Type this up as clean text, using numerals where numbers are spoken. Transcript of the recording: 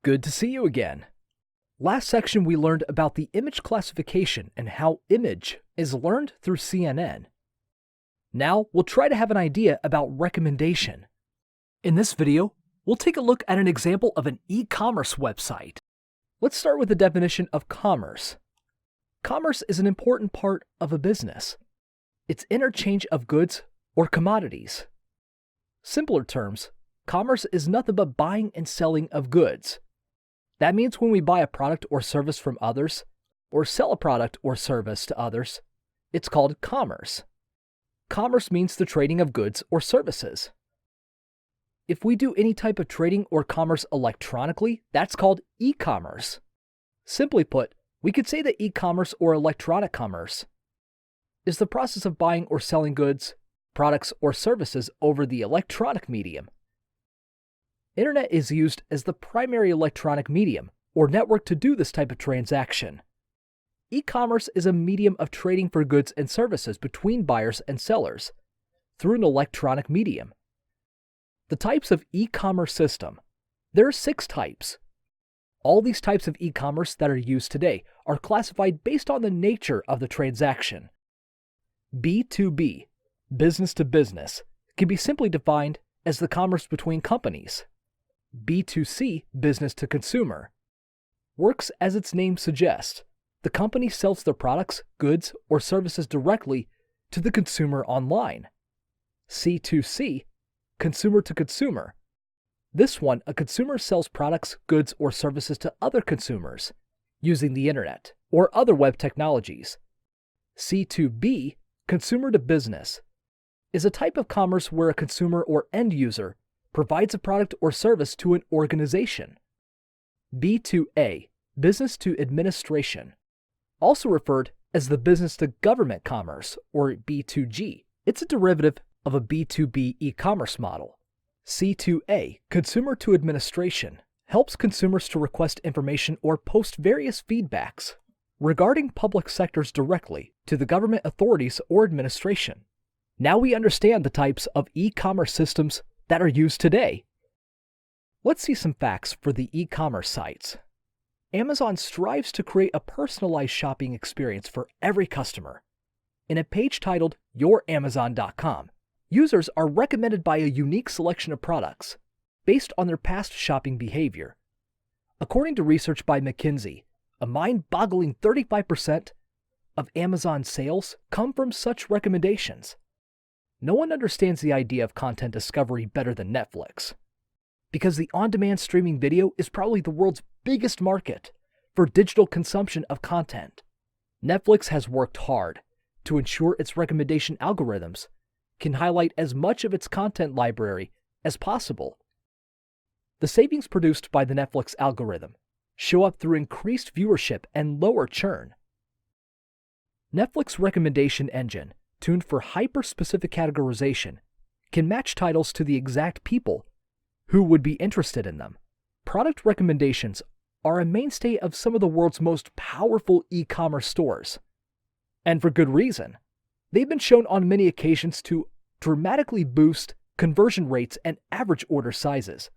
Good to see you again. Last section we learned about the image classification and how image is learned through CNN. Now we'll try to have an idea about recommendation. In this video, we'll take a look at an example of an e-commerce website. Let's start with the definition of commerce. Commerce is an important part of a business. It's interchange of goods or commodities. Simpler terms, commerce is nothing but buying and selling of goods. That means when we buy a product or service from others, or sell a product or service to others, it's called commerce. Commerce means the trading of goods or services. If we do any type of trading or commerce electronically, that's called e-commerce. Simply put, we could say that e-commerce or electronic commerce is the process of buying or selling goods, products, or services over the electronic medium. Internet is used as the primary electronic medium or network to do this type of transaction. E-commerce is a medium of trading for goods and services between buyers and sellers through an electronic medium. The types of e-commerce system. There are 6 types. All these types of e-commerce that are used today are classified based on the nature of the transaction. B2B, business to business, can be simply defined as the commerce between companies. B2C, business to consumer, works as its name suggests. The company sells their products, goods, or services directly to the consumer online. C2C, consumer to consumer. This one, a consumer sells products, goods, or services to other consumers using the internet or other web technologies. C2B, consumer to business, is a type of commerce where a consumer or end user provides a product or service to an organization. B2A, business to administration, also referred as the business to government commerce or B2G. It's a derivative of a B2B e-commerce model. C2A, consumer to administration, helps consumers to request information or post various feedbacks regarding public sectors directly to the government authorities or administration. Now we understand the types of e-commerce systems that are used today. Let's see some facts for the e-commerce sites. Amazon strives to create a personalized shopping experience for every customer. In a page titled YourAmazon.com, users are recommended by a unique selection of products based on their past shopping behavior. According to research by McKinsey, a mind-boggling 35% of Amazon sales come from such recommendations. No one understands the idea of content discovery better than Netflix, because the on-demand streaming video is probably the world's biggest market for digital consumption of content. Netflix has worked hard to ensure its recommendation algorithms can highlight as much of its content library as possible. The savings produced by the Netflix algorithm show up through increased viewership and lower churn. Netflix recommendation engine, tuned for hyper-specific categorization, can match titles to the exact people who would be interested in them. Product recommendations are a mainstay of some of the world's most powerful e-commerce stores. And for good reason. They've been shown on many occasions to dramatically boost conversion rates and average order sizes.